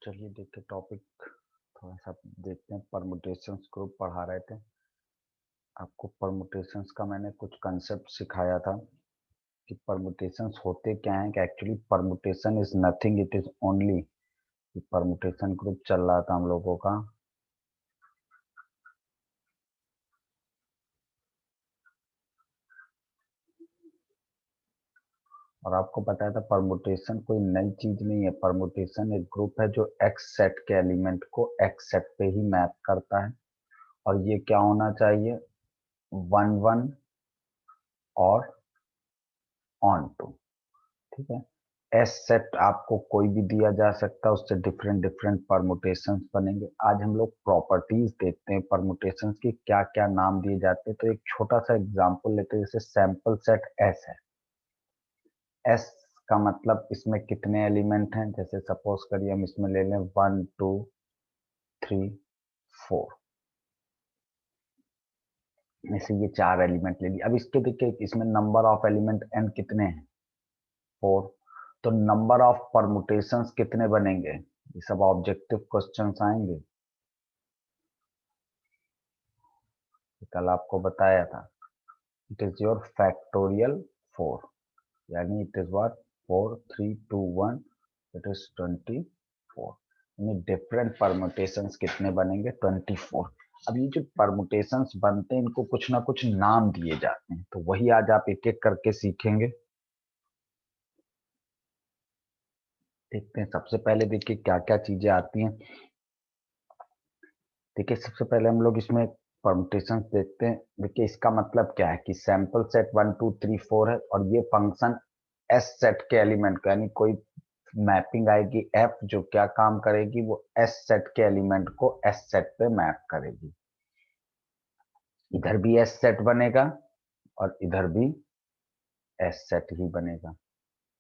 चलिए देखिए टॉपिक थोड़ा सा देखते हैं। परमुटेशंस ग्रुप पढ़ा रहे थे आपको। परमुटेशंस का मैंने कुछ कंसेप्ट सिखाया था कि परमुटेशंस होते क्या हैं। कि actually permutation is nothing, it is only. Permutation group चल रहा था हम लोगों का। और आपको बताया था परमुटेशन कोई नई चीज नहीं है। परमुटेशन एक ग्रुप है जो एक्स सेट के एलिमेंट को एक्स सेट पे ही मैप करता है। और ये क्या होना चाहिए, 1 1 और ऑन टू। ठीक है। एस सेट आपको कोई भी दिया जा सकता है, उससे डिफरेंट डिफरेंट परमुटेशंस बनेंगे। आज हम लोग प्रॉपर्टीज देखते हैं परमुटेशंस की, क्या क्या नाम दिए जाते हैं। तो एक छोटा सा एग्जांपल लेते हैं। जैसे सैंपल सेट एस है। एस का मतलब इसमें कितने एलिमेंट हैं। जैसे सपोज करिए हम इसमें ले लें 1 2 3 4, जैसे ये 4 एलिमेंट ले लिए। अब इसके देखिए इसमें नंबर ऑफ एलिमेंट एन कितने हैं, 4। तो नंबर ऑफ परमुटेशंस कितने बनेंगे। ये सब ऑब्जेक्टिव क्वेश्चंस आएंगे। कल आपको बताया था इट इज योर फैक्टोरियल 4, यानी it is what 4 3 2 1, it is 24। यानी डिफरेंट परमुटेशंस कितने बनेंगे, 24। अब ये जो परमुटेशंस बनते हैं इनको कुछ ना कुछ नाम दिए जाते हैं, तो वही आज आप एक एक करके सीखेंगे। देखते हैं सबसे पहले देखिए क्या क्या चीजें आती हैं। देखिए सबसे पहले हम लोग इसमें परमुटेशन देखते हैं। देखिए इसका मतलब क्या है कि सैंपल सेट 1 2 3 4 है और ये फंक्शन एस सेट के एलिमेंट का, यानी कोई मैपिंग आएगी एफ जो क्या काम करेगी, वो एस सेट के एलिमेंट को एस सेट पे मैप करेगी। इधर भी एस सेट बनेगा और इधर भी एस सेट ही बनेगा।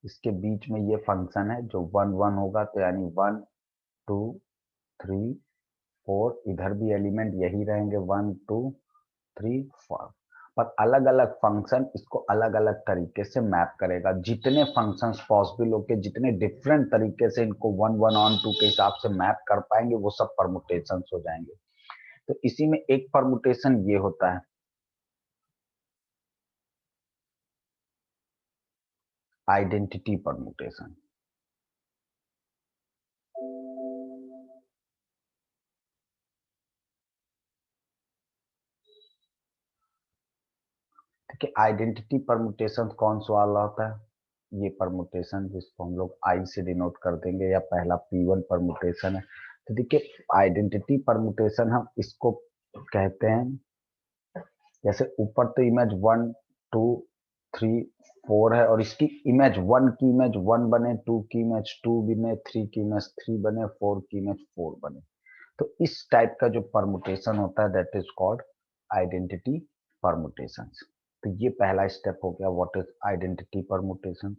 इसके बीच में ये फंक्शन है जो 1 1 होगा, तो यानी 1 2 3 4। इधर भी एलिमेंट यही रहेंगे 1 2 3 4। पर अलग अलग फंक्शन इसको अलग अलग तरीके से मैप करेगा। जितने फंक्शंस पॉसिबल होके जितने डिफरेंट तरीके से इनको 1 1 ऑन 2 के हिसाब से मैप कर पाएंगे वो सब परमुटेशंस हो जाएंगे। तो इसी में एक परमुटेशन ये होता है आइडेंटिटी परमुटेशन। ठीक है। आइडेंटिटी परमुटेशन कौन सा वाला होता है, ये परमुटेशन जिसको हम लोग आई से डिनोट कर देंगे, या पहला P1 परमुटेशन है। तो देखिए आइडेंटिटी परमुटेशन हम इसको कहते हैं, जैसे ऊपर तो इमेज 1 2 3 4 है और इसकी इमेज 1 की इमेज 1 बने, 2 की इमेज 2 बने, 3 की इमेज 3 बने, 4 की इमेज 4 बने। तो इस टाइप का जो परमुटेशन होता है that is called identity permutation. तो ये पहला स्टेप हो गया, व्हाट इज आइडेंटिटी परमुटेशन।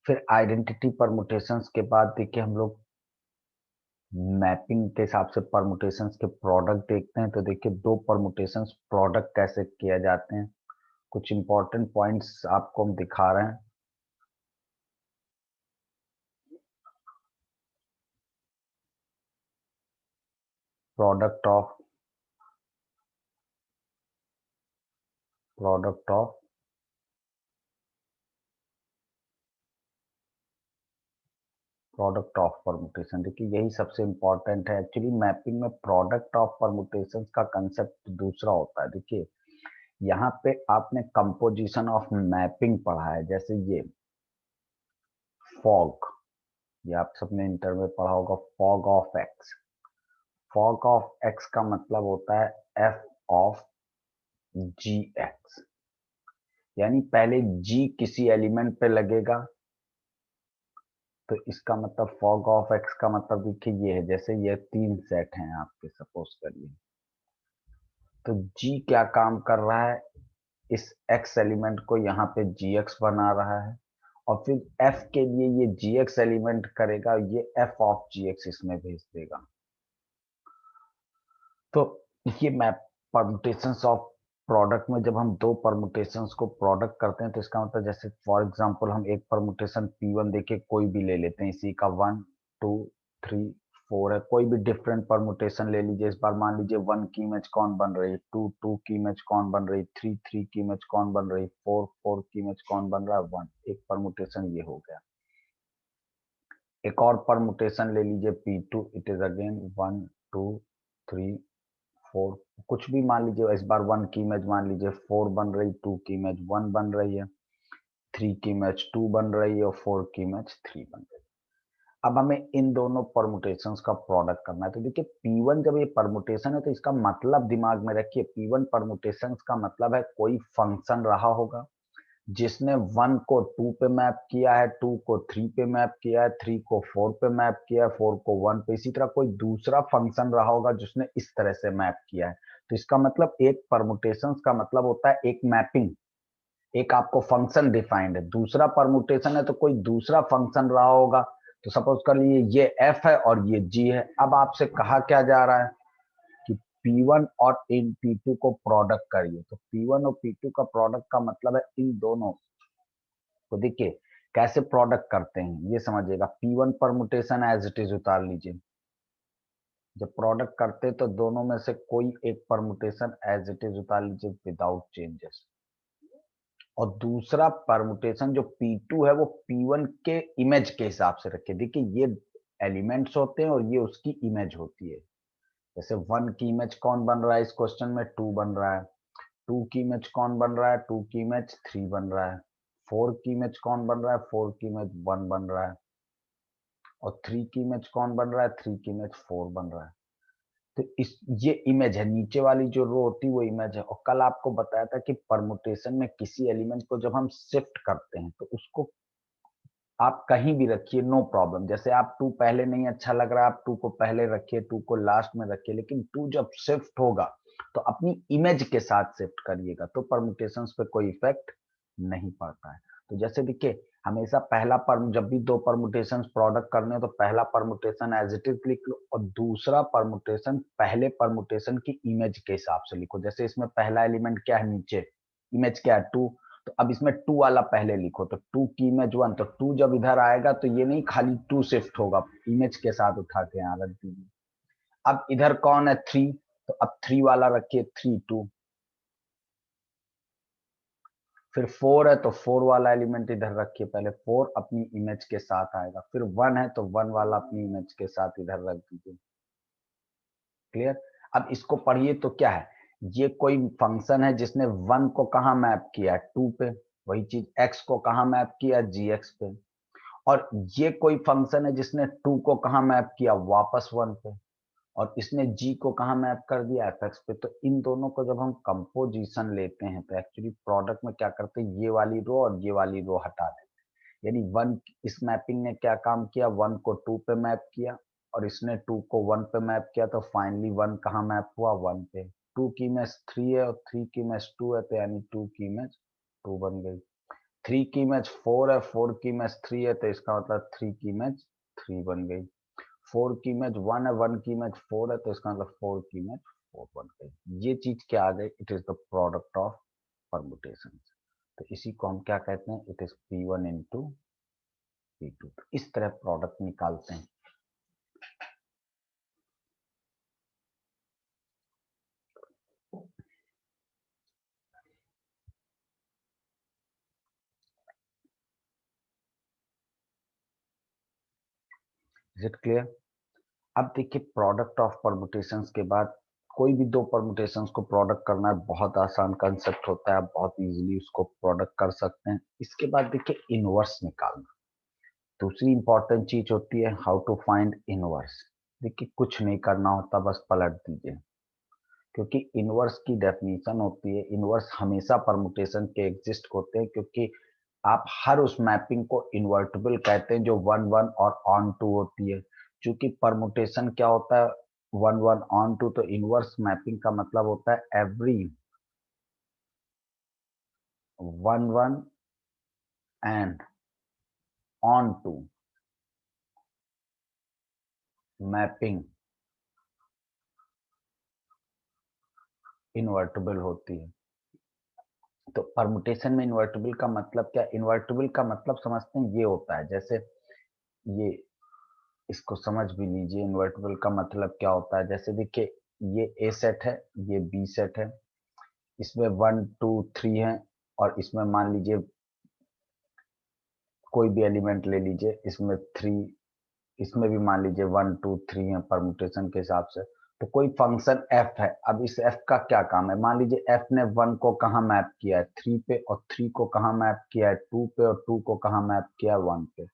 फिर आइडेंटिटी परमुटेशंस के बाद देखिए हम लोग मैपिंग के हिसाब से परमुटेशंस के प्रोडक्ट देखते हैं। तो देखिए दो परमुटेशंस प्रोडक्ट कैसे किए जाते हैं, कुछ इंपॉर्टेंट पॉइंट्स आपको हम दिखा रहे हैं। Product of product of product of permutation, देखिए यही सबसे इंपॉर्टेंट है। एक्चुअली मैपिंग में प्रोडक्ट ऑफ परमुटेशन का कंसेप्ट दूसरा होता है। देखिए यहाँ पे आपने कंपोजिशन ऑफ मैपिंग पढ़ा है, जैसे ये फॉग, ये आप सबने इंटर में पढ़ा होगा, fog of x. Fog of x का मतलब होता है एफ ऑफ जी एक्स, यानी पहले जी किसी एलिमेंट पे लगेगा। तो इसका मतलब फॉग ऑफ एक्स का मतलब देखिए ये है, जैसे ये 3 सेट हैं आपके सपोज करिए। तो जी क्या काम कर रहा है, इस एक्स एलिमेंट को यहाँ पे जी एक्स बना रहा है और फिर एफ के लिए ये जी एक्स एलिमेंट करेगा, ये एफ ऑफ जी एक्स इसमें भेज देगा। तो ये मैप परमुटेशंस ऑफ प्रोडक्ट में जब हम दो परमुटेशंस को प्रोडक्ट करते हैं तो इसका मतलब जैसे फॉर एग्जांपल हम एक परमुटेशन P1 देखिए कोई भी ले लेते हैं, इसी का 1 2 3 4 है, कोई भी डिफरेंट परमुटेशन ले लीजिए। इस बार मान लीजिए 1 की इमेज कौन बन रही है, 2 2 की इमेज कौन बन रही, 3 3 की इमेज कौन बन रही, 4 4 की इमेज कौन बन रहा है, 1। एक परमुटेशन ये हो गया। एक और परमुटेशन ले लीजिए P2, इट इज अगेन 1 2 3 4, कुछ भी मान लीजिए। इस बार 1 की इमेज मान लीजिए 4 बन रही, 2 की इमेज 1 बन रही है, 3 की इमेज 2 बन रही है और 4 की इमेज 3 बन रही है। अब हमें इन दोनों परमुटेशंस का प्रोडक्ट करना है। तो देखिए P1 जब ये परमुटेशन है तो इसका मतलब दिमाग में रखिए, P1 परमुटेशंस का मतलब है कोई फंक्शन रहा होगा जिसने 1 को 2 पे मैप किया है, 2 को 3 पे मैप किया है, 3 को 4 पे मैप किया है, 4 को 1 पे। इसी तरह कोई दूसरा फंक्शन रहा होगा जिसने इस तरह से मैप किया है। तो इसका मतलब एक परमुटेशंस का मतलब होता है एक मैपिंग, एक आपको फंक्शन डिफाइंड है। दूसरा परमुटेशन है तो कोई दूसरा फंक्शन रहा होगा। तो सपोज कर लीजिए ये f है और ये g है। अब आपसे कहा क्या जा रहा है कि P1 और इन P2 को प्रोडक्ट करिए। तो P1 और P2 का प्रोडक्ट का मतलब है इन दोनों को। देखिए कैसे प्रोडक्ट करते हैं ये समझिएगा। P1 permutation as it is उतार लीजिए। जब प्रोडक्ट करते तो दोनों में से कोई एक परमुटेशन एज इट इज उतार लीजिए विदाउट चेंजेस। और दूसरा परमुटेशन जो P2 है वो P1 के इमेज के हिसाब से रखिए। देखिए ये एलिमेंट्स होते हैं और ये उसकी इमेज होती है। जैसे 1 की इमेज कौन बन रहा है इस क्वेश्चन में, 2 बन रहा है। 2 की इमेज कौन बन रहा है, 2 की इमेज 3 बन रहा है। 4 की इमेज कौन बन रहा है, 4 की इमेज 1 बन रहा है। और 3 की इमेज कौन बन रहा है, 3 की इमेज 4 बन रहा है। तो इस ये इमेज है, नीचे वाली जो रो होती है वो इमेज है। और कल आपको बताया था कि परमुटेशन में किसी एलिमेंट को जब हम शिफ्ट करते हैं तो उसको आप कहीं भी रखिए, नो प्रॉब्लम। जैसे आप 2 पहले नहीं अच्छा लग रहा, आप 2 को पहले रखिए, 2 को लास्ट में रखिए, लेकिन 2 जब शिफ्ट होगा तो अपनी इमेज के साथ शिफ्ट करिएगा, तो परमुटेशंस पे कोई इफेक्ट नहीं पड़ता है। तो जैसे देखिए हमेशा पहला पर जब भी दो परमुटेशंस प्रोडक्ट करने हो तो पहला परमुटेशन एज इट इज लिख लो और दूसरा परमुटेशन पहले परमुटेशन की इमेज के हिसाब से लिखो। जैसे इसमें पहला एलिमेंट क्या है, नीचे इमेज क्या है 2, तो अब इसमें 2 वाला पहले लिखो। तो 2 की इमेज 1, तो 2 जब इधर आएगा तो ये नहीं खाली 2 शिफ्ट होगा, इमेज के साथ उठा के यहाँ रख दीजिए। अब इधर कौन है 3, तो अब 3 वाला रखिए 3 2। फिर 4 है तो 4 वाला एलिमेंट इधर रखिए, पहले 4 अपनी इमेज के साथ आएगा। फिर 1 है तो 1 वाला अपनी इमेज के साथ इधर रख दीजिए। क्लियर। अब इसको पढ़िए तो क्या है, ये कोई फंक्शन है जिसने 1 को कहा मैप किया, 2 पे। वही चीज x को कहा मैप किया, gx पे। और ये कोई फंक्शन है जिसने 2 को कहा मैप किया, वापस 1 पे। और इसने g को कहा मैप कर दिया, fx पे। तो इन दोनों को जब हम कंपोजिशन लेते हैं तो एक्चुअली प्रोडक्ट में क्या करते हैं, ये वाली रो और ये वाली रो हटा देते हैं। यानी 1 इस मैपिंग ने क्या काम किया, 1 को 2 पे मैप किया और इसने 2 को 1 पे मैप किया। तो फाइनली 1 कहाँ मैप हुआ, 1 पे। 2 की इमेज 3 है और 3 की इमेज 2 है, तो यानी 2 की इमेज 2 बन गई। 3 की इमेज 4 है, 4 की इमेज 3 है, तो इसका मतलब 3 की इमेज 3 बन गई। 4 की इमेज 1 है, 1 की इमेज 4 है, तो इसका मतलब 4 की इमेज 4 बन गई। ये चीज क्या आ गई, it is the product of permutation. तो इसी को हम क्या कहते हैं, it is P1 into P2। तो इस तरह प्रोडक्ट निकालते हैं। Is it clear. अब देखिए प्रोडक्ट ऑफ परमुटेशंस के बाद कोई भी दो परमुटेशंस को प्रोडक्ट करना बहुत आसान कंसेप्ट होता है, आप बहुत इजीली उसको प्रोडक्ट कर सकते हैं। इसके बाद देखिए इनवर्स निकालना दूसरी इंपॉर्टेंट चीज होती है, हाउ टू फाइंड इनवर्स। देखिए कुछ नहीं करना होता, बस पलट दीजिए। क्योंकि इनवर्स की डेफिनेशन होती है, इनवर्स हमेशा परमुटेशन के एग्जिस्ट होते हैं, क्योंकि आप हर उस मैपिंग को इन्वर्टिबल कहते हैं जो 1 1 और ऑन टू होती है। क्योंकि परमुटेशन क्या होता है, 1 1 ऑन टू, तो इनवर्स मैपिंग का मतलब होता है every 1 1 and onto mapping invertible होती है। तो परमुटेशन में इन्वर्टिबल का मतलब क्या, इन्वर्टिबल का मतलब समझते हैं ये होता है, जैसे ये इसको समझ भी लीजिए इन्वर्टिबल का मतलब क्या होता है। जैसे देखिए ये ए सेट है, ये बी सेट है, इसमें 1 2 3 है, और इसमें मान लीजिए कोई भी एलिमेंट ले लीजिए, इसमें 3, इसमें भी मान लीजिए 1 2 3 है परमुटेशन के हिसाब से। तो कोई फंक्शन एफ है, अब इस एफ का क्या काम है, मान लीजिए एफ ने 1 को कहाँ मैप किया है 3 पे, और 3 को कहाँ मैप किया है 2 पे, और 2 को कहाँ मैप किया है 1 पे।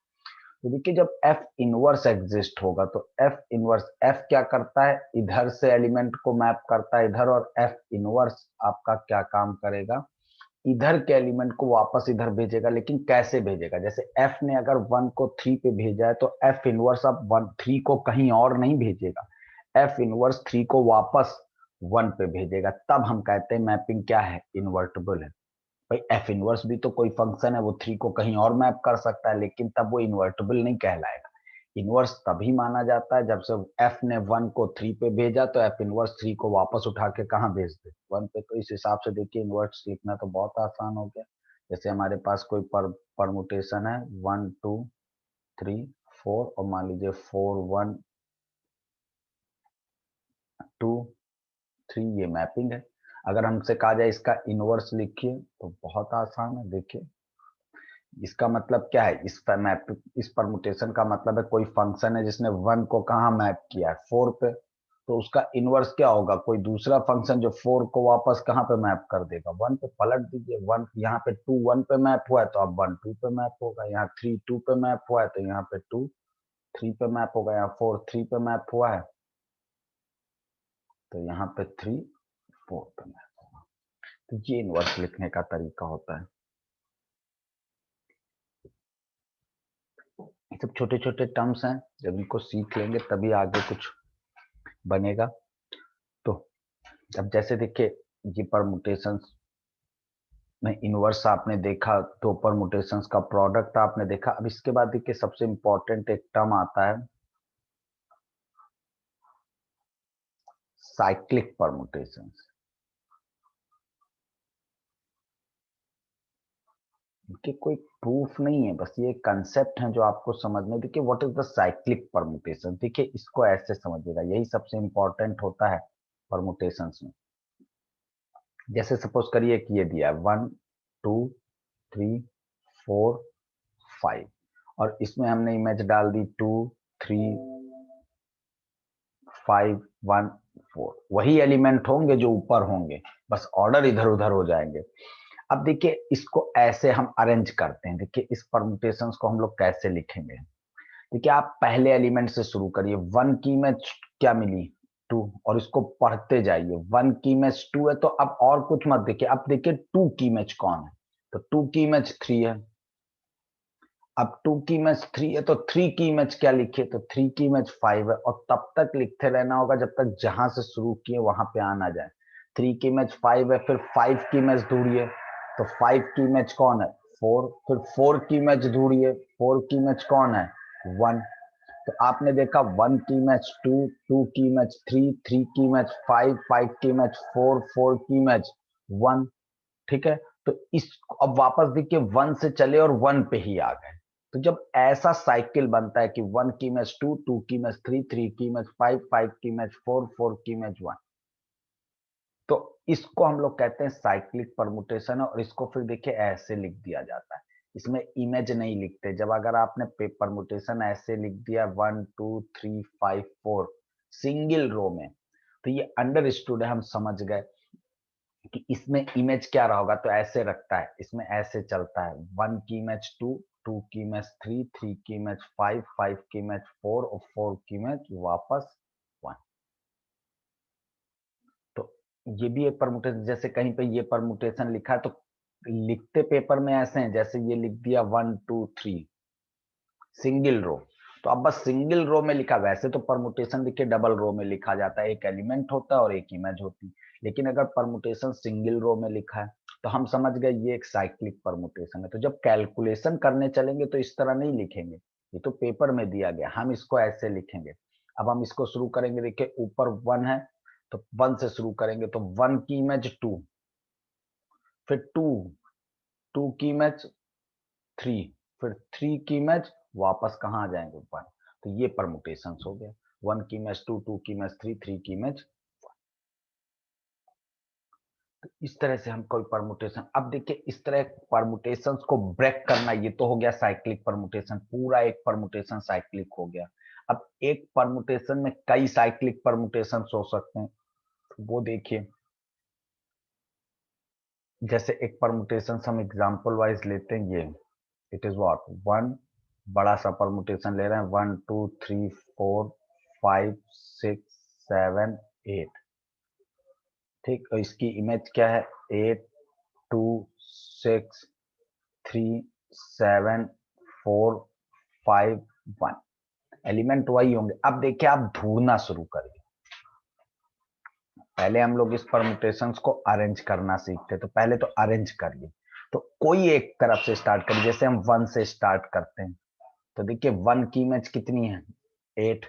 तो देखिए जब एफ इनवर्स एग्जिस्ट होगा तो एफ इनवर्स, एफ क्या करता है, इधर से एलिमेंट को मैप करता है इधर, और एफ इनवर्स आपका क्या काम करेगा, इधर के एलिमेंट को वापस इधर भेजेगा। लेकिन कैसे भेजेगा, जैसे एफ ने अगर 1 को 3 पे भेजा है तो एफ इनवर्स अब 1 3 को कहीं और नहीं भेजेगा, एफ इनवर्स 3 को वापस 1 पे भेजेगा। तब हम कहते हैं मैपिंग क्या है, इन्वर्टिबल है। भाई एफ इनवर्स भी तो कोई फंक्शन है, वो 3 को कहीं और मैप कर सकता है, लेकिन तब वो इन्वर्टिबल नहीं कहलाएगा। इनवर्स तभी माना जाता है जब से एफ ने 1 को 3 पे भेजा तो एफ इनवर्स 3 को वापस उठा के कहाँ भेज दे, 1 पे। तो इस हिसाब से देखिए इनवर्स लिखना तो बहुत आसान हो गया। जैसे हमारे पास कोई परमुटेशन है 1 2 3 4, और मान लीजिए 4 1 2 3, ये मैपिंग है। अगर हमसे कहा जाए इसका इनवर्स लिखिए तो बहुत आसान है। देखिए इसका मतलब क्या है, इस परमुटेशन का मतलब है कोई फंक्शन है जिसने 1 को कहाँ मैप किया है 4 पे, तो उसका इनवर्स क्या होगा, कोई दूसरा फंक्शन जो 4 को वापस कहाँ पे मैप कर देगा 1 पे। पलट दीजिए, 1 यहाँ पे 2 1 पे मैप हुआ है तो अब 1 2 पे मैप होगा, यहाँ 3 2 पे मैप हुआ है तो यहाँ पे 2 3 पे मैप होगा, यहाँ 4 3 पे मैप हुआ है तो यहाँ पे 3 4 पे मैप होगा। तो ये इनवर्स लिखने का तरीका होता है। ये सब छोटे छोटे टर्म्स हैं, जब इनको सीख लेंगे तभी आगे कुछ बनेगा। तो अब जैसे देखिए ये परमुटेशंस में इनवर्स आपने देखा, दो परमुटेशंस का प्रोडक्ट आपने देखा। अब इसके बाद देखिए सबसे इंपॉर्टेंट एक टर्म आता है साइक्लिक परमुटेशंस। इनके कोई प्रूफ नहीं है, बस ये कंसेप्ट है जो आपको समझने। देखिए what is the cyclic permutation, देखिए इसको ऐसे समझिएगा, यही सबसे इंपॉर्टेंट होता है परमुटेशंस में। जैसे सपोज करिए कि ये दिया 1 2 3 4 5, और इसमें हमने इमेज डाल दी 2 3 5 1 4, वही एलिमेंट होंगे जो ऊपर होंगे, बस ऑर्डर इधर उधर हो जाएंगे। अब देखिए इसको ऐसे हम अरेंज करते हैं। देखिए इस परमुटेशंस को हम लोग कैसे लिखेंगे, देखिए आप पहले एलिमेंट से शुरू करिए। 1 की इमेज क्या मिली 2, और इसको पढ़ते जाइए। 1 की इमेज 2 है तो अब और कुछ मत देखिए, अब देखिए 2 की इमेज कौन है, तो 2 की इमेज 3 है। अब 2 की इमेज 3 है तो 3 की इमेज क्या लिखे, तो 3 की इमेज 5 है, और तब तक लिखते रहना होगा जब तक जहां से शुरू किए वहां पे आना जाए। 3 की इमेज 5 है, फिर 5 की इमेज ढूंढिए, तो 5 की इमेज कौन है 4, फिर 4 की इमेज ढूंढिए, 4 की इमेज कौन है 1। तो आपने देखा 1 की इमेज 2, 2 की इमेज 3, 3 की इमेज 5, 5 की इमेज 4, 4 की इमेज 1। ठीक है, तो इस अब वापस देखिए 1 से चले और 1 पे ही आ गए। तो जब ऐसा साइकिल बनता है कि 1 की इमेज 2, 2 की इमेज 3, 3 की इमेज 5, 5 की इमेज 4, 4 की इमेज 1, तो इसको हम लोग कहते हैं साइक्लिक परमुटेशन। और इसको फिर देखिए ऐसे लिख दिया जाता है, इसमें इमेज नहीं लिखते। जब अगर आपने परमुटेशन ऐसे लिख दिया 1 2 3 5 4 सिंगल रो में, तो ये अंडरस्टूड है, हम समझ गए कि इसमें इमेज क्या रहा होगा। तो ऐसे रखता है, इसमें ऐसे चलता है 1 की इमेज 2, 2 की इमेज 3, 3 की इमेज 5, 5 की इमेज 4, और 4 की इमेज वापस 1। तो ये भी एक परमुटेशन, जैसे कहीं पे ये परमुटेशन लिखा है तो लिखते पेपर में ऐसे हैं, जैसे ये लिख दिया 1 2 3 सिंगल रो, तो अब बस सिंगल रो में लिखा। वैसे तो परमुटेशन देखिए डबल रो में लिखा जाता है, एक एलिमेंट होता है और एक इमेज होती, लेकिन अगर परमुटेशन सिंगल रो में लिखा है तो हम समझ गए ये एक साइक्लिक परमुटेशन है। तो जब कैलकुलेशन करने चलेंगे तो इस तरह नहीं लिखेंगे, ये तो पेपर में दिया गया, हम इसको ऐसे लिखेंगे। अब हम इसको शुरू करेंगे, देखिए ऊपर 1 है तो 1 से शुरू करेंगे, तो 1 की इमेज 2, फिर 2, 2 की इमेज 3, फिर 3 की इमेज वापस कहाँ आ जाएंगे 1। तो ये परमुटेशंस हो गया, 1 की इमेज 2, 2 की इमेज 3, 3 की इमेज। तो इस तरह से हम कोई परमुटेशन, अब देखिए इस तरह परमुटेशंस को ब्रेक करना, ये तो हो गया साइक्लिक परमुटेशन, पूरा एक परमुटेशन साइक्लिक हो गया। अब एक परमुटेशन में कई साइक्लिक परमुटेशंस हो सकते हैं, वो देखिए। जैसे एक परमुटेशन हम एग्जांपल वाइज लेते हैं, ये इट इज व्हाट 1, बड़ा सा परमुटेशन ले रहे हैं, 1 2 3 4 5 6 7 8, ठीक। और इसकी इमेज क्या है, 8 2 6 3 7 4 5 1, एलिमेंट वही होंगे। अब देखिए आप ढूंढना शुरू करिए। पहले हम लोग इस परमुटेशंस को अरेंज करना सीखते, तो पहले तो अरेंज करिए। तो कोई एक तरफ से स्टार्ट करिए, जैसे हम 1 से स्टार्ट करते हैं, तो देखिए 1 की इमेज कितनी है, 8।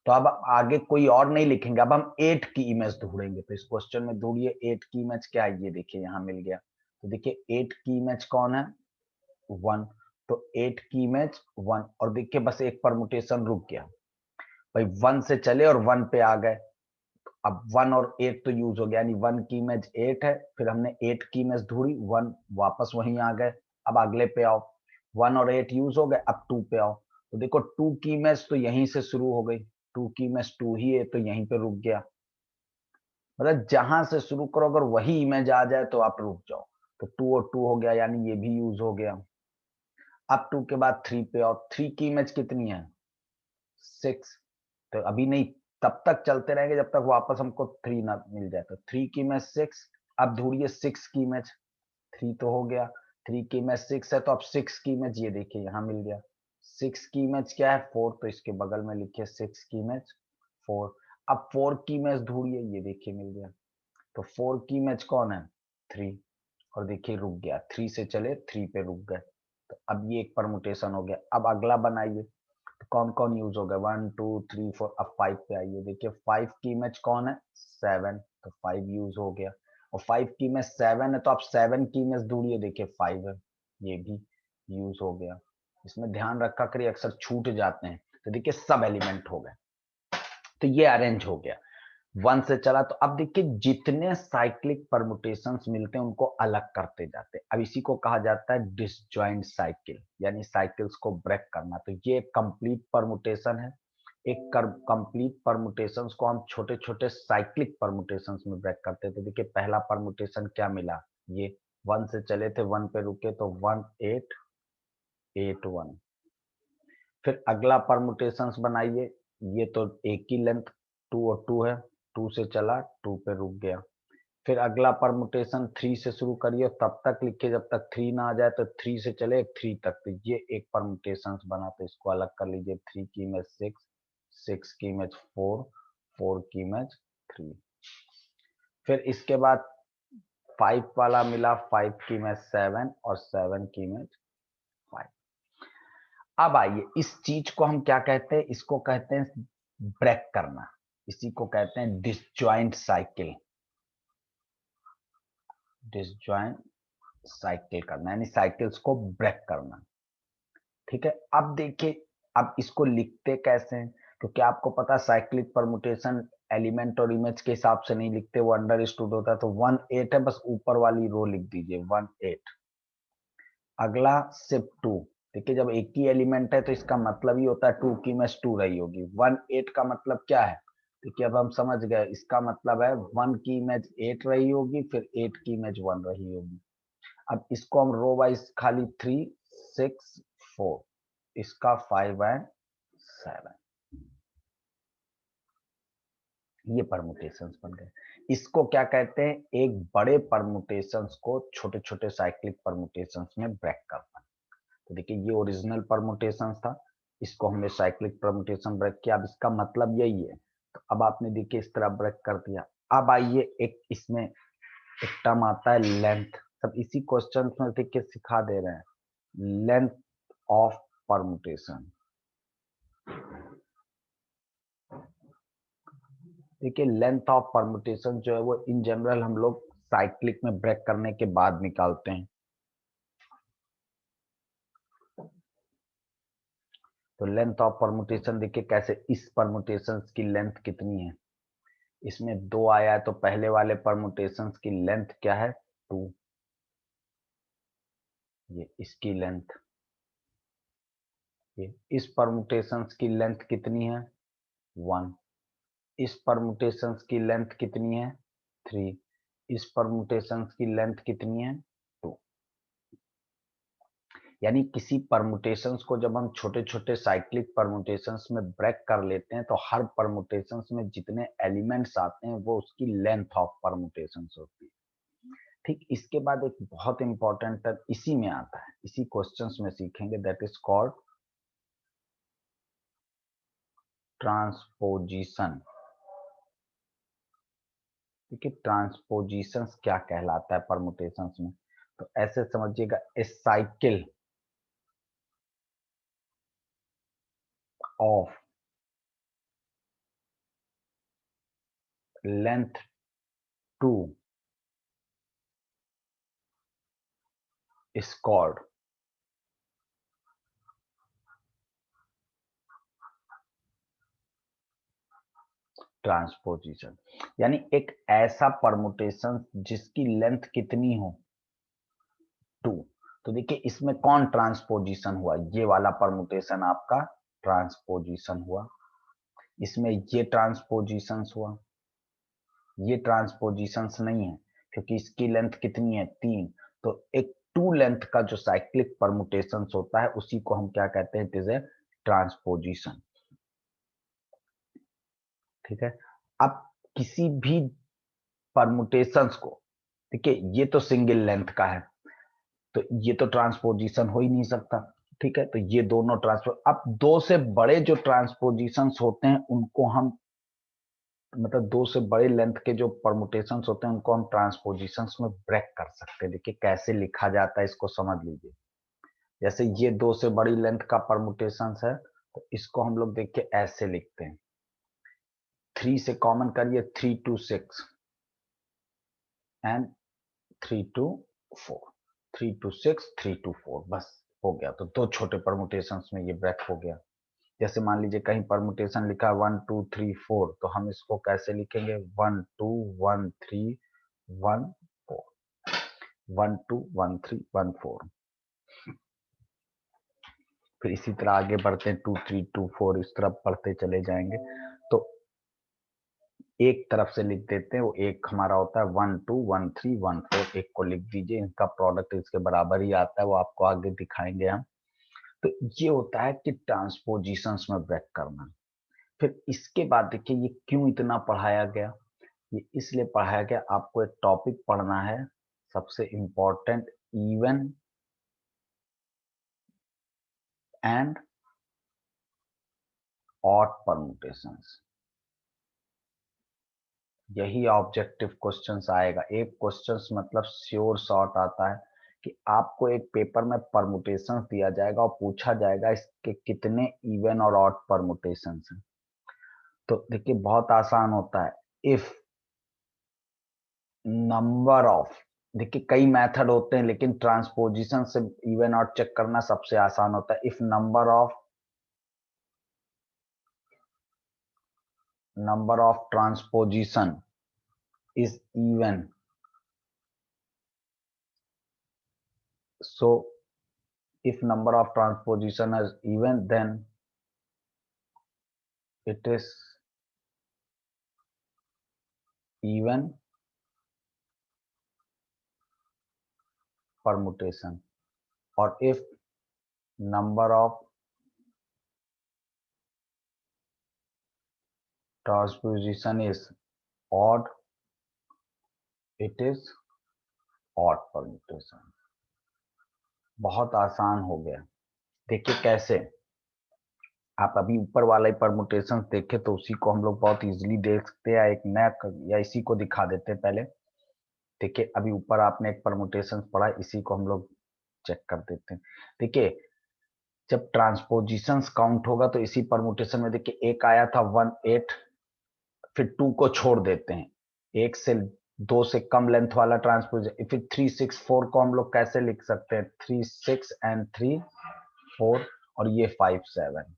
तो अब आगे कोई और नहीं लिखेंगे, अब हम 8 की इमेज ढूंढेंगे। तो इस क्वेश्चन में ढूंढिए 8 की इमेज क्या है, ये देखिए यहाँ मिल गया। तो देखिए 8 की इमेज कौन है, 1। तो 8 की इमेज 1, और देखिए बस एक परमुटेशन रुक गया भाई, 1 से चले और 1 पे आ गए। अब 1 और 8 तो यूज हो गया, यानी 1 की इमेज 8 है, फिर हमने 8 की इमेज ढूंढी, 1 वापस वहीं आ गए। अब अगले पे आओ, 1 और 8 यूज हो गए, अब 2 पे आओ। तो देखो 2 की इमेज तो यहीं से शुरू हो गई, 2 की इमेज 2 ही है, तो यहीं पे रुक गया। मतलब जहां से शुरू करो अगर वही इमेज आ जाए तो आप रुक जाओ। तो 2 और 2 हो गया, यानी ये भी यूज हो गया। अब 2 के बाद 3 पे आओ, 3 की इमेज कितनी है, 6। तो अभी नहीं, तब तक चलते रहेंगे जब तक वापस हमको 3 ना मिल जाए। तो 3 की इमेज 6, अब ढूंढिए 6 की इमेज, 3 तो हो गया, 3 की इमेज 6 है, तो अब 6 की इमेज ये देखिए यहाँ मिल गया। 6 की इमेज क्या है, 4, तो इसके बगल में लिखिए 6 की इमेज 4। अब 4 की इमेज ढूंढिए, ये देखिए मिल गया। तो 4 की इमेज कौन है, 3, और देखिए रुक गया, 3 से चले 3 पे रुक गए। तो अब ये एक परमुटेशन हो गया। अब अगला बनाइए, तो कौन कौन यूज हो गया, 1 2 3 4। अब 5 पे आइए, देखिए 5 की इमेज कौन है, 7, तो 5 यूज हो गया। और 5 की इमेज 7 है, तो आप 7 की इमेज ढूंढिए, देखिए 5 है, ये भी यूज हो गया। इसमें ध्यान रखा करिए, अक्सर छूट जाते हैं। तो देखिए सब एलिमेंट हो गए, तो ये अरेंज हो गया। 1 से चला, तो अब देखिए जितने साइक्लिक परमुटेशंस मिलते हैं उनको अलग करते जाते हैं। अब इसी को कहा जाता है डिसजॉइंट साइकिल, यानी साइकिल्स को ब्रेक करना। तो ये एक कंप्लीट परमुटेशन है। एक कंप्लीट परमुटेशंस को हम छोटे छोटे साइक्लिक परमुटेशंस में ब्रेक करते थे। देखिए पहला परमुटेशन क्या मिला, ये 1 से चले थे, 1 पे रुके, तो 1 8 8 1। फिर अगला परमुटेशंस बनाइए, ये तो एक ही लेंथ 2 और 2 है, 2 से चला 2 पे रुक गया। फिर अगला परमुटेशन 3 से शुरू करिए, तब तक लिखिए जब तक 3 ना आ जाए, तो 3 से चले 3 तक। तो ये एक परमुटेशन बना, तो इसको अलग कर लीजिए। 3 की इमेज 6, 6 की इमेज 4, 4 की इमेज 3। फिर इसके बाद 5 वाला मिला, 5 की इमेज 7 और 7 की इमेज 5। अब आइए, इस चीज को हम क्या कहते हैं, इसको कहते हैं ब्रेक करना। इसी को कहते हैं डिसजॉइंट साइकिल। डिसजॉइंट साइकिल करना यानी साइकिल्स को ब्रेक करना, ठीक है। अब देखिए, अब इसको लिखते कैसे हैं, क्योंकि आपको पता साइक्लिक परमुटेशन एलिमेंट और इमेज के हिसाब से नहीं लिखते, वो अंडरस्टूड होता है। तो 1 8 है, बस ऊपर वाली रो लिख दीजिए 1 8। अगला शिफ्ट 2, देखिए जब एक ही एलिमेंट है तो इसका मतलब ही होता है 2 की इमेज 2 रही होगी। 1 8 का मतलब क्या है, देखिए अब हम समझ गए, इसका मतलब है 1 की इमेज 8 रही होगी, फिर 8 की इमेज 1 रही होगी। अब इसको हम रो वाइज खाली 3 6 4, इसका 5 एंड 7, ये परमुटेशंस बन गए। इसको क्या कहते हैं, एक बड़े परमुटेशंस को छोटे छोटे साइक्लिक परमुटेशंस में ब्रेक करना। तो देखिए ये ओरिजिनल परमुटेशन था, इसको हमने साइक्लिक परमुटेशन ब्रेक किया। अब इसका मतलब यही है। तो अब आपने देखिए इस तरह ब्रेक कर दिया। अब आइए, एक इसमें एक टर्म आता है लेंथ, सब इसी क्वेश्चन में देखिए सिखा दे रहे हैं, लेंथ ऑफ परमुटेशन। देखिए लेंथ ऑफ परमुटेशन जो है वो इन जनरल हम लोग साइक्लिक में ब्रेक करने के बाद निकालते हैं। तो लेंथ ऑफ परमुटेशन देखिए कैसे, इस परमुटेशन की लेंथ कितनी है, इसमें 2 आया है तो पहले वाले परमुटेशन की लेंथ क्या है 2, ये इसकी लेंथ, ये इस परमुटेशन की लेंथ कितनी है 1, इस परमुटेशन की लेंथ कितनी है 3, इस परमुटेशन की लेंथ कितनी है 2। यानी किसी परमुटेशंस को जब हम छोटे छोटे साइक्लिक परमुटेशंस में ब्रेक कर लेते हैं तो हर परमुटेशंस में जितने एलिमेंट्स आते हैं वो उसकी लेंथ ऑफ परमुटेशंस होती है। ठीक, इसके बाद एक बहुत इंपॉर्टेंट टर्म इसी में आता है, इसी क्वेश्चंस में सीखेंगे, दैट इज कॉल्ड ट्रांसपोजिशन। ठीक है, ट्रांसपोजिशन क्या कहलाता है परमुटेशंस में, तो ऐसे समझिएगा, a cycle of length 2 is called transposition. यानी एक ऐसा परमुटेशन जिसकी लेंथ कितनी हो 2। तो देखिए इसमें कौन ट्रांसपोजिशन हुआ, ये वाला परमुटेशन आपका ट्रांसपोजिशन हुआ, इसमें ये ट्रांसपोजिशंस हुआ, ये ट्रांसपोजिशंस नहीं है क्योंकि इसकी लेंथ कितनी है 3। तो एक 2 लेंथ का जो साइक्लिक परमुटेशन होता है उसी को हम क्या कहते हैं, इट इज ए ट्रांसपोजिशन। ठीक है, अब किसी भी परमुटेशंस को, ठीक है, ये तो सिंगल लेंथ का है तो ये तो ट्रांसपोजिशन हो ही नहीं सकता। ठीक है, तो ये दोनों ट्रांसपो, अब 2 से बड़े जो ट्रांसपोजिशंस होते हैं उनको हम, मतलब 2 से बड़े लेंथ के जो परमुटेशंस होते हैं उनको हम ट्रांसपोजिशंस में ब्रेक कर सकते हैं। देखिए कैसे लिखा जाता है, इसको समझ लीजिए। जैसे ये 2 से बड़ी लेंथ का परमुटेशंस है तो इसको हम लोग देखिए ऐसे लिखते हैं, 3 से कॉमन करिए 3 to 6 and 3 to 4, 3 to 6 3 to 4, बस हो गया। तो 2 छोटे परमुटेशंस में ये ब्रेक हो गया। जैसे मान लीजिए कहीं परमुटेशन लिखा 1 2 3 4 तो हम इसको कैसे लिखेंगे 1 2 1 3 1 4, 1 2 1 3 1 4। फिर इसी तरह आगे बढ़ते हैं 2 3 2 4, इस तरफ बढ़ते चले जाएंगे। तो एक तरफ से लिख देते हैं, वो एक हमारा होता है 1 2 1 3 1 4, एक को लिख दीजिए, इनका प्रोडक्ट इसके बराबर ही आता है, वो आपको आगे दिखाएंगे हम। तो ये होता है कि ट्रांसपोजिशंस में ब्रेक करना। फिर इसके बाद देखिए ये क्यों इतना पढ़ाया गया, ये इसलिए पढ़ाया गया, आपको एक टॉपिक पढ़ना है सबसे important, even and odd permutations. यही ऑब्जेक्टिव क्वेश्चंस आएगा, एक क्वेश्चंस मतलब श्योर शॉट आता है कि आपको एक पेपर में परमुटेशंस दिया जाएगा और पूछा जाएगा इसके कितने इवन और ऑड परमुटेशंस हैं। तो देखिए बहुत आसान होता है, इफ नंबर ऑफ, देखिए कई मेथड होते हैं लेकिन ट्रांसपोजिशन से इवन ऑड चेक करना सबसे आसान होता है। If number of transposition is even, so if number of transposition is even then it is even permutation, or if number of transposition is odd it is odd permutation। बहुत आसान हो गया। देखिए कैसे, आप अभी ऊपर वाला ही परमुटेशन देखे तो उसी को हम लोग बहुत इजीली देख सकते हैं, एक नया या इसी को दिखा देते हैं पहले। देखिए अभी ऊपर आपने एक परमुटेशन पढ़ा, इसी को हम लोग चेक कर देते हैं। देखिए जब ट्रांसपोजिशंस काउंट होगा तो इसी परमुटेशन में देखिए एक आया था 1 8, फिर 2 को छोड़ देते हैं, एक से 2 से कम लेंथ वाला ट्रांसपोजिशन, फिर 3 6 4 को हम लोग कैसे लिख सकते हैं 3 6 एंड 3 4, और ये 5 7।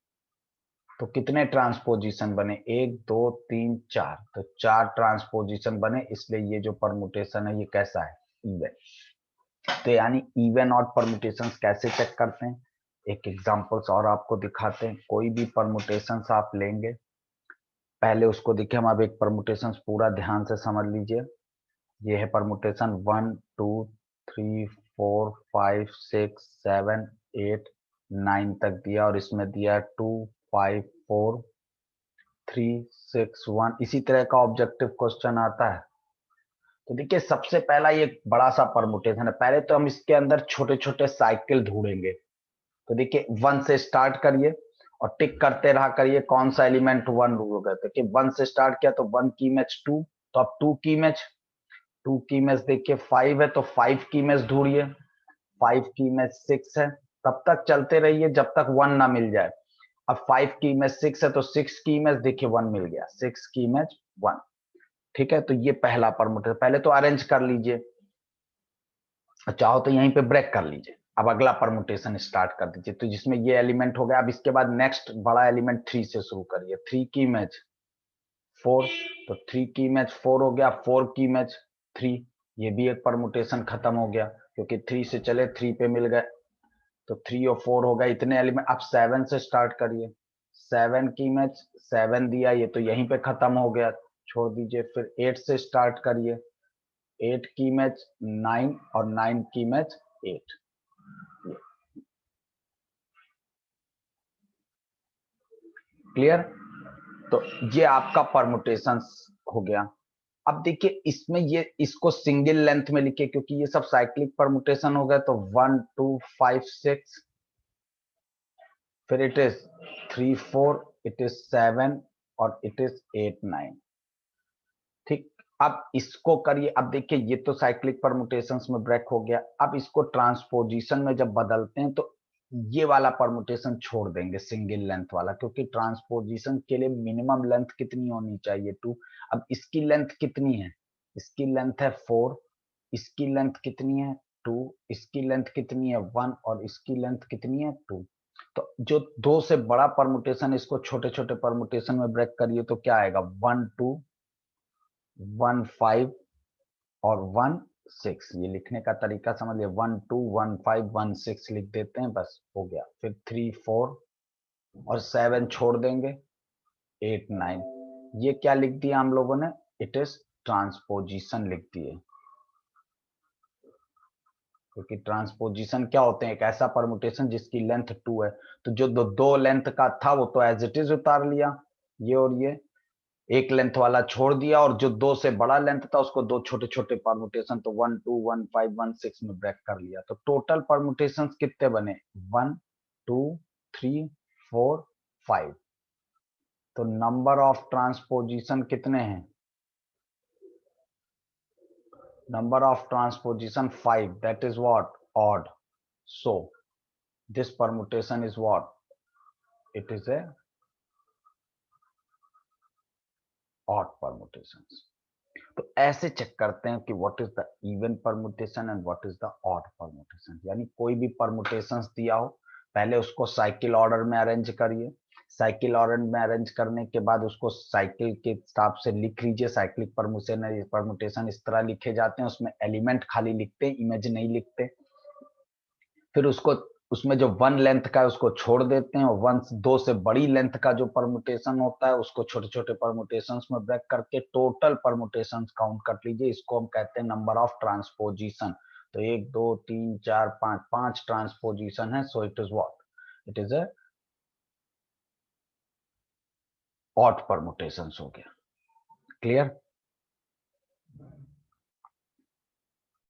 तो कितने ट्रांसपोजिशन बने, 1 2 3 4, तो 4 ट्रांसपोजिशन बने, इसलिए ये जो परमुटेशन है ये कैसा है, इवन। तो यानी इवन और परमुटेशंस कैसे चेक करते हैं, एक एग्जांपल्स और आपको दिखाते हैं। कोई भी परमुटेशंस आप लेंगे, पहले उसको देखिए, हम अब एक परमुटेशंस पूरा ध्यान से समझ लीजिए। ये है परमुटेशन 1 2 3 4 5 6 7 8 9 तक दिया, और इसमें दिया 2 5 4 3 6 1। इसी तरह का ऑब्जेक्टिव क्वेश्चन आता है। तो देखिए सबसे पहला ये बड़ा सा परमुटेशन है, पहले तो हम इसके अंदर छोटे छोटे साइकिल ढूंढेंगे। तो देखिए 1 से स्टार्ट करिए और टिक करते रहा करिए कौन सा एलिमेंट 1 रूल गए। तो 1 से स्टार्ट किया तो 1 की इमेज 2, तो अब 2 की इमेज, 2 की इमेज देखिए 5 है तो 5 की इमेज ढूंढिए, 5 की इमेज 6 है, तब तक चलते रहिए जब तक 1 ना मिल जाए। अब 5 की इमेज 6 है तो 6 की इमेज देखिए 1 मिल गया, 6 की इमेज 1। ठीक है, तो ये पहला परमुटेशन, पहले तो अरेंज कर लीजिए, चाहो तो यहीं पे ब्रेक कर लीजिए। अब अगला परमुटेशन स्टार्ट कर दीजिए, तो जिसमें ये एलिमेंट हो गया। अब इसके बाद नेक्स्ट बड़ा एलिमेंट 3 से शुरू करिए, 3 की इमेज 4, तो 3 की इमेज 4 हो गया, 4 की इमेज 3, ये भी एक परमुटेशन खत्म हो गया क्योंकि 3 से चले 3 पे मिल गए, तो 3 और 4 हो गए इतने एलिमेंट। अब 7 से स्टार्ट करिए, 7 की इमेज 7 दिया, ये तो यहीं पे खत्म हो गया, छोड़ दीजिए। फिर 8 से स्टार्ट करिए, 8 की इमेज 9 और 9 की इमेज 8। क्लियर, तो ये आपका परमुटेशन हो गया। अब देखिए इसमें ये इसको सिंगल लेंथ में लिखे क्योंकि ये सब साइक्लिक परमुटेशन हो गए, तो 1 2 5 6, फिर इट इज 3 4, इट इज 7 और इट इज 8 9। ठीक, अब इसको करिए। अब देखिए ये तो साइक्लिक परमुटेशंस में ब्रेक हो गया। अब इसको ट्रांसपोजिशन में जब बदलते हैं तो ये वाला परमुटेशन छोड़ देंगे, सिंगल लेंथ वाला, क्योंकि ट्रांसपोजिशन के लिए मिनिमम लेंथ कितनी होनी चाहिए, 2। अब इसकी लेंथ कितनी है, इसकी लेंथ है 4, इसकी लेंथ कितनी है 2, इसकी लेंथ कितनी है 1 और इसकी लेंथ कितनी है 2। तो जो 2 से बड़ा परमुटेशन, इसको छोटे छोटे परमुटेशन में ब्रेक करिए तो क्या आएगा, 1 2 1 5 और 1 6। ये लिखने का तरीका समझिए, 1 2 1 5 1 6 लिख देते हैं, बस हो गया। फिर 3 4 और 7 छोड़ देंगे, 8 9। ये क्या लिख दिया हम लोगों ने, इट इज ट्रांसपोजिशन लिख दिए, क्योंकि ट्रांसपोजिशन क्या होते हैं, एक ऐसा परमुटेशन जिसकी लेंथ 2 है, तो जो दो लेंथ का था वो तो एज इट इज उतार लिया, ये और ये एक लेंथ वाला छोड़ दिया, और जो 2 से बड़ा लेंथ था उसको 2 छोटे छोटे परमुटेशन, तो 1 2 1 5 1 6 में ब्रेक कर लिया। तो टोटल परमुटेशन कितने बने, 1 2 3 4 5। तो नंबर ऑफ ट्रांसपोजिशन कितने हैं, number of transposition 5, that is what, odd. So this permutation is what, it is a odd permutations। तो ऐसे चेक करते हैं कि what is the even permutation and what is the odd permutation. यानी कोई भी परमुटेशंस दिया हो, पहले उसको साइकिल ऑर्डर में अरेंज करिए, साइकिल ऑर्डर में अरेंज करने के बाद उसको साइकिल के हिसाब से लिख लीजिए। साइक्लिक परमुटेशन इस तरह लिखे जाते हैं, उसमें एलिमेंट खाली लिखते हैं, इमेज नहीं लिखते। फिर उसको, उसमें जो 1 लेंथ का है उसको छोड़ देते हैं, और 2 से बड़ी लेंथ का जो परमुटेशन होता है उसको छोटे छोटे परमुटेशंस में ब्रेक करके टोटल परमुटेशंस काउंट कर लीजिए। इसको हम कहते हैं नंबर ऑफ ट्रांसपोजिशन। तो 1 2 3 4 5, 5 ट्रांसपोजिशन है, so it is what, it is a odd permutations हो गया। क्लियर।